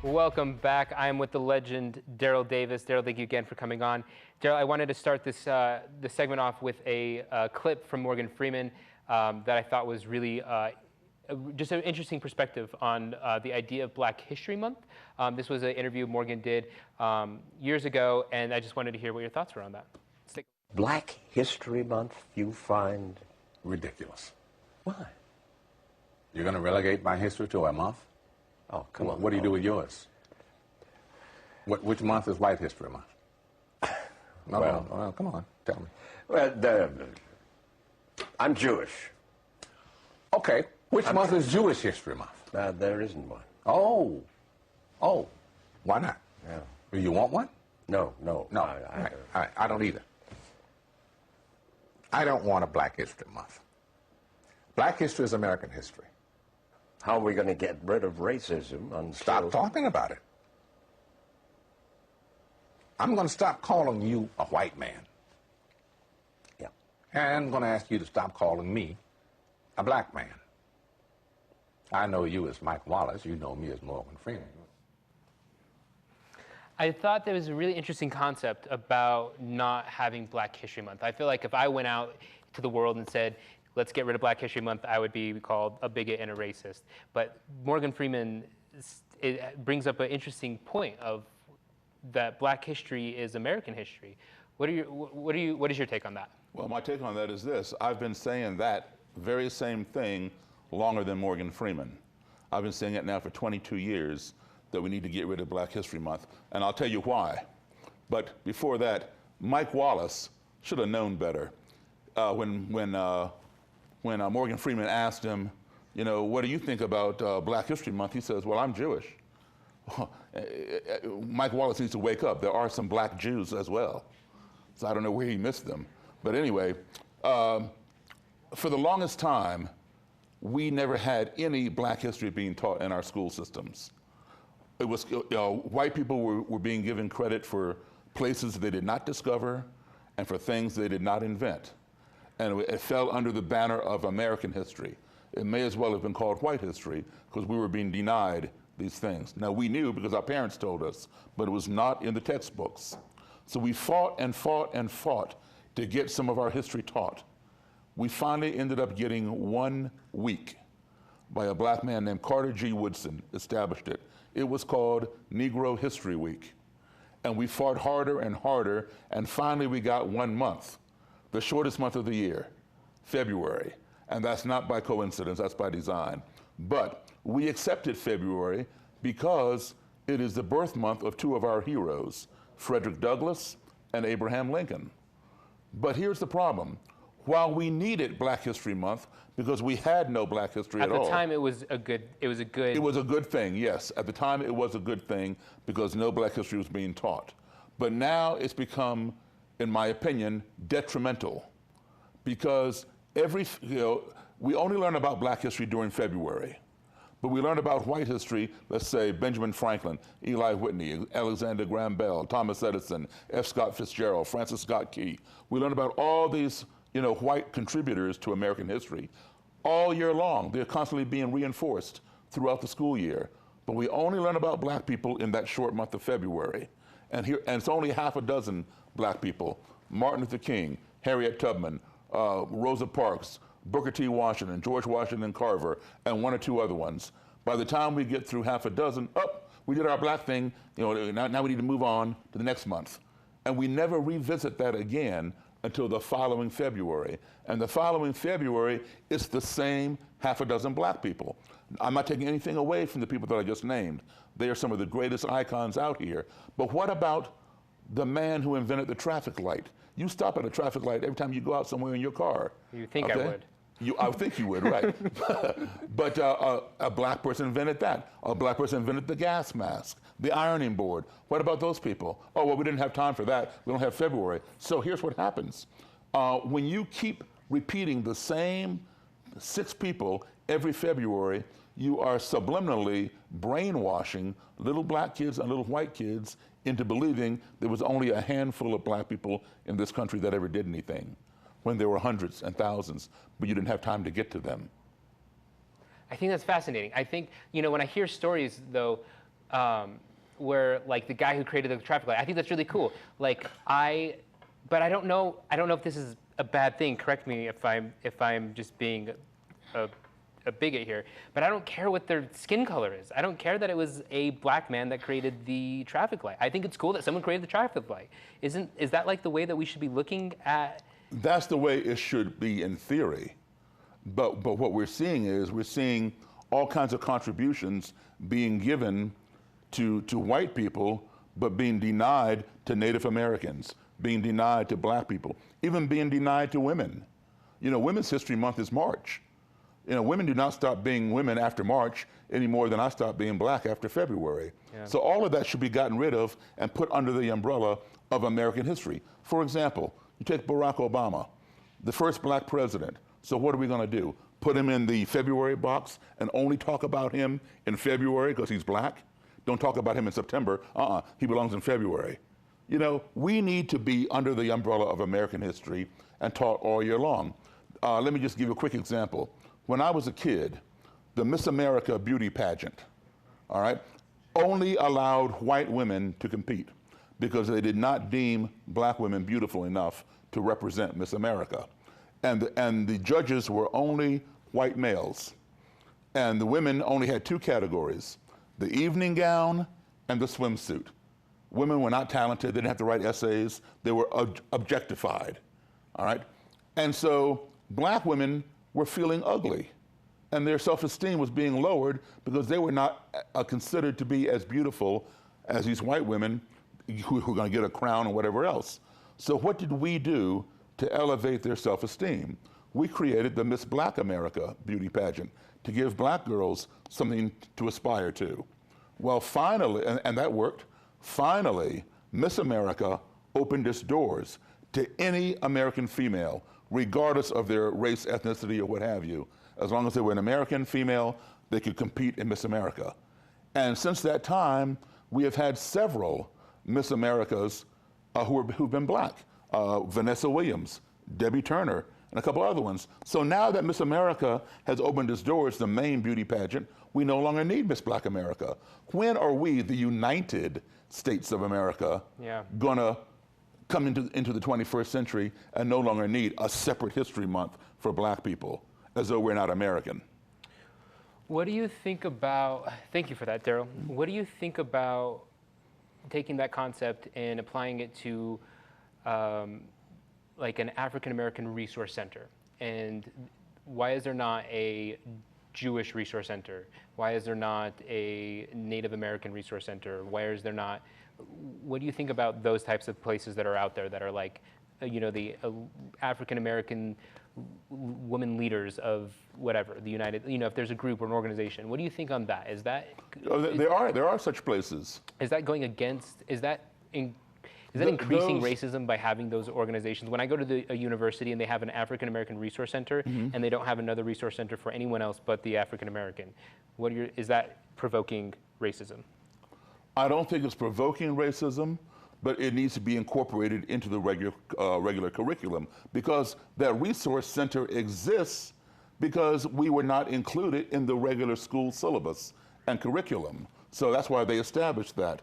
Welcome back. I'm with the legend Daryl Davis. Daryl, thank you again for coming on. Daryl, I wanted to start this segment off with a clip from Morgan Freeman that I thought was really just an interesting perspective on the idea of Black History Month. This was an interview Morgan did years ago, and I just wanted to hear what your thoughts were on that. Black History Month, you find ridiculous. Why? You're going to relegate my history to a month? Oh, come on. What do you do with yours? Which month is White History Month? No, well, come on, tell me. Well, I'm Jewish. Okay, which month is Jewish History Month? There isn't one. Oh, why not? Yeah. Do you want one? No. I don't either. I don't want a Black History Month. Black history is American history. How are we going to get rid of racism? Stop talking about it. I'm going to stop calling you a white man. Yeah. And I'm going to ask you to stop calling me a black man. I know you as Mike Wallace. You know me as Morgan Freeman. I thought there was a really interesting concept about not having Black History Month. I feel like if I went out to the world and said, let's get rid of Black History Month, I would be called a bigot and a racist. But Morgan Freeman brings up an interesting point of that Black history is American history. What is your take on that? Well, my take on that is this. I've been saying that very same thing longer than Morgan Freeman. I've been saying it now for 22 years that we need to get rid of Black History Month, and I'll tell you why. But before that, Mike Wallace should have known better. When Morgan Freeman asked him, you know, what do you think about Black History Month? He says, well, I'm Jewish. Mike Wallace needs to wake up. There are some black Jews as well. So I don't know where he missed them. But anyway, for the longest time, we never had any black history being taught in our school systems. It was, white people were being given credit for places they did not discover and for things they did not invent. And it fell under the banner of American history. It may as well have been called white history because we were being denied these things. Now, we knew because our parents told us, but it was not in the textbooks. So we fought and fought and fought to get some of our history taught. We finally ended up getting 1 week by a black man named Carter G. Woodson established it. It was called Negro History Week. And we fought harder and harder, and finally we got 1 month. The shortest month of the year, February. And that's not by coincidence, that's by design. But we accepted February because it is the birth month of two of our heroes, Frederick Douglass and Abraham Lincoln. But here's the problem. While we needed Black History Month, because we had no black history at all. At the time, it was a good thing, yes. At the time, it was a good thing because no black history was being taught. But now it's become, in my opinion, detrimental because we only learn about black history during February, but we learn about white history, let's say Benjamin Franklin, Eli Whitney, Alexander Graham Bell, Thomas Edison, F. Scott Fitzgerald, Francis Scott Key. We learn about all these white contributors to American history all year long. They're constantly being reinforced throughout the school year, but we only learn about black people in that short month of February. And it's only half a dozen black people: Martin Luther King, Harriet Tubman, Rosa Parks, Booker T. Washington, George Washington Carver, and one or two other ones. By the time we get through half a dozen, we did our black thing, now we need to move on to the next month. And we never revisit that again until the following February. And the following February, it's the same half a dozen black people. I'm not taking anything away from the people that I just named. They are some of the greatest icons out here. But what about the man who invented the traffic light? You stop at a traffic light every time you go out somewhere in your car. You think I would. I would think you would, right. But a black person invented that. A black person invented the gas mask, the ironing board. What about those people? Oh, well, we didn't have time for that. We don't have February. So here's what happens. When you keep repeating the same 6 people every February, you are subliminally brainwashing little black kids and little white kids into believing there was only a handful of black people in this country that ever did anything, when there were hundreds and thousands, but you didn't have time to get to them. I think that's fascinating. I think, when I hear stories, though, where like the guy who created the traffic light. I think that's really cool. Like but I don't know if this is a bad thing. Correct me if I'm just being a bigot here, but I don't care what their skin color is. I don't care that it was a black man that created the traffic light. I think it's cool that someone created the traffic light. Is that like the way that we should be looking at? That's the way it should be in theory. But what we're seeing all kinds of contributions being given to white people, but being denied to Native Americans, being denied to black people, even being denied to women. You know, Women's History Month is March. You know, women do not stop being women after March any more than I stopped being black after February. Yeah. So all of that should be gotten rid of and put under the umbrella of American history. For example, you take Barack Obama, the first black president. So what are we going to do? Put him in the February box and only talk about him in February because he's black? Don't talk about him in September. He belongs in February. You know, we need to be under the umbrella of American history and taught all year long. Let me just give you a quick example. When I was a kid, the Miss America beauty pageant, all right, only allowed white women to compete because they did not deem black women beautiful enough to represent Miss America. And the judges were only white males. And the women only had two categories, the evening gown and the swimsuit. Women were not talented, they didn't have to write essays, they were objectified, all right? And so black women were feeling ugly, and their self-esteem was being lowered because they were not considered to be as beautiful as these white women who were going to get a crown or whatever else. So what did we do to elevate their self-esteem? We created the Miss Black America beauty pageant to give black girls something to aspire to. Well, finally, and that worked, finally, Miss America opened its doors to any American female, regardless of their race, ethnicity, or what have you. As long as they were an American female, they could compete in Miss America. And since that time, we have had several Miss Americas who've been black. Vanessa Williams, Debbie Turner, and a couple other ones. So now that Miss America has opened its doors, the main beauty pageant, we no longer need Miss Black America. When are we, the United States of America, gonna come into the 21st century and no longer need a separate history month for black people, as though we're not American? What do you think about, thank you for that, Daryl. What do you think about taking that concept and applying it to like an African-American resource center? And why is there not a Jewish resource center? Why is there not a Native American resource center? Why is there not, what do you think about those types of places that are out there that are like, you know, the African-American women leaders of whatever, the United, you know, if there's a group or an organization, what do you think on that? Is that? There are such places. Is that going against, is that increasing racism by having those organizations? When I go to a university and they have an African-American resource center and they don't have another resource center for anyone else but the African-American, is that provoking racism? I don't think it's provoking racism, but it needs to be incorporated into the regular curriculum, because that resource center exists because we were not included in the regular school syllabus and curriculum. So that's why they established that.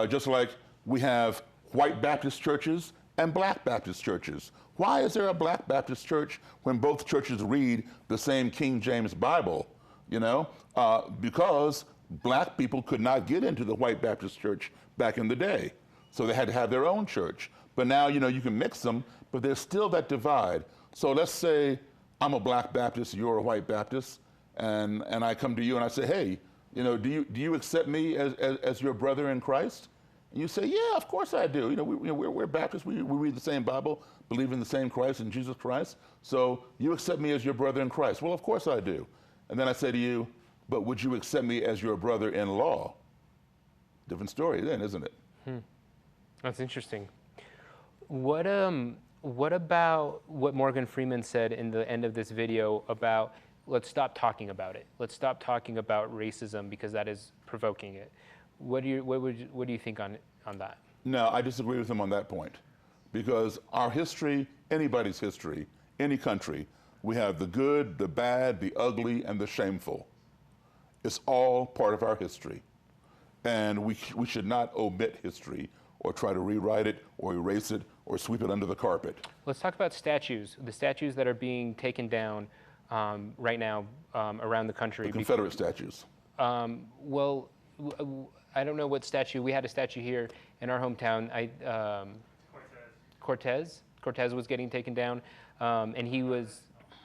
Just like we have white Baptist churches and black Baptist churches. Why is there a black Baptist church when both churches read the same King James Bible? You know, because black people could not get into the white Baptist church back in the day. So they had to have their own church. But now, you know, you can mix them, but there's still that divide. So let's say I'm a black Baptist, you're a white Baptist, and I come to you and I say, hey, you know, do you accept me as your brother in Christ? And you say, yeah, of course I do. You know, we're Baptists, we read the same Bible, believe in the same Christ, in Jesus Christ. So you accept me as your brother in Christ. Well, of course I do. And then I say to you, but would you accept me as your brother-in-law? Different story then, isn't it? That's interesting. What about what Morgan Freeman said in the end of this video about, let's stop talking about it. Let's stop talking about racism because that is provoking it. What do you think on that? No, I disagree with him on that point, because our history, anybody's history, any country, we have the good, the bad, the ugly, and the shameful. It's all part of our history. And we should not omit history or try to rewrite it or erase it or sweep it under the carpet. Let's talk about statues, the statues that are being taken down right now around the country. The Confederate statues. Well, I don't know what statue. We had a statue here in our hometown. Cortez was getting taken down, and he was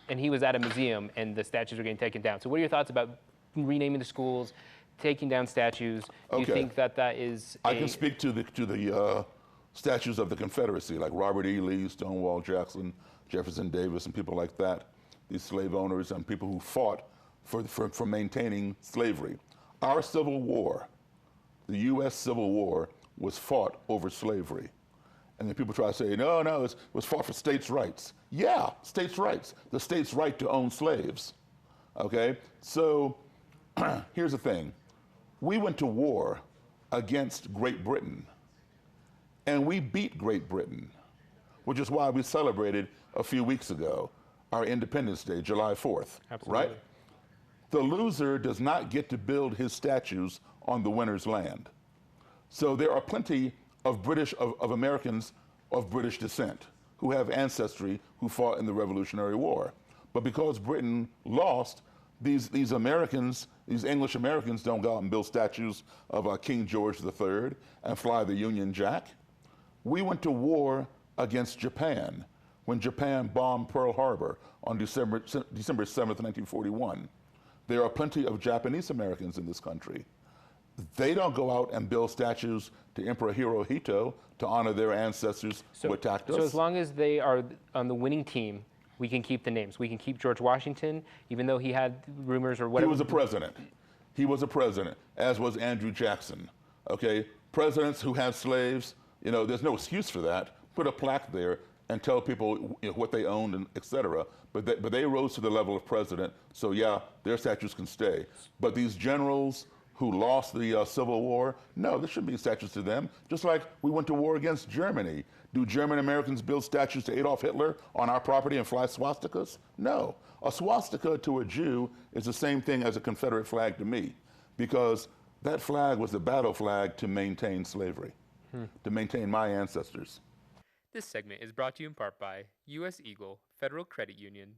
at a museum, and the statues were getting taken down. So what are your thoughts about renaming the schools, taking down statues? Do you think that is I can speak to the statues of the Confederacy, like Robert E. Lee, Stonewall Jackson, Jefferson Davis, and people like that, these slave owners and people who fought for maintaining slavery. Our Civil War, the U.S. Civil War, was fought over slavery. And then people try to say, no, it was fought for states' rights. Yeah, states' rights. The state's right to own slaves. Okay? So here's the thing. We went to war against Great Britain, and we beat Great Britain, which is why we celebrated a few weeks ago our Independence Day, July 4th. Absolutely. Right? The loser does not get to build his statues on the winner's land. So there are plenty of Americans of British descent who have ancestry who fought in the Revolutionary War. But because Britain lost, these Americans, these English Americans, don't go out and build statues of King George III and fly the Union Jack. We went to war against Japan when Japan bombed Pearl Harbor on December 7th, 1941. There are plenty of Japanese Americans in this country. They don't go out and build statues to Emperor Hirohito to honor their ancestors who attacked us. So as long as they are on the winning team, we can keep the names. We can keep George Washington, even though he had rumors or whatever. He was a president. He was a president, as was Andrew Jackson. Okay, presidents who have slaves, there's no excuse for that. Put a plaque there and tell people what they owned, and et cetera. But they rose to the level of president, so yeah, their statues can stay. But these generals who lost the Civil War, no, there shouldn't be statues to them. Just like we went to war against Germany. Do German Americans build statues to Adolf Hitler on our property and fly swastikas? No. A swastika to a Jew is the same thing as a Confederate flag to me, because that flag was the battle flag to maintain slavery, to maintain my ancestors. This segment is brought to you in part by U.S. Eagle Federal Credit Union.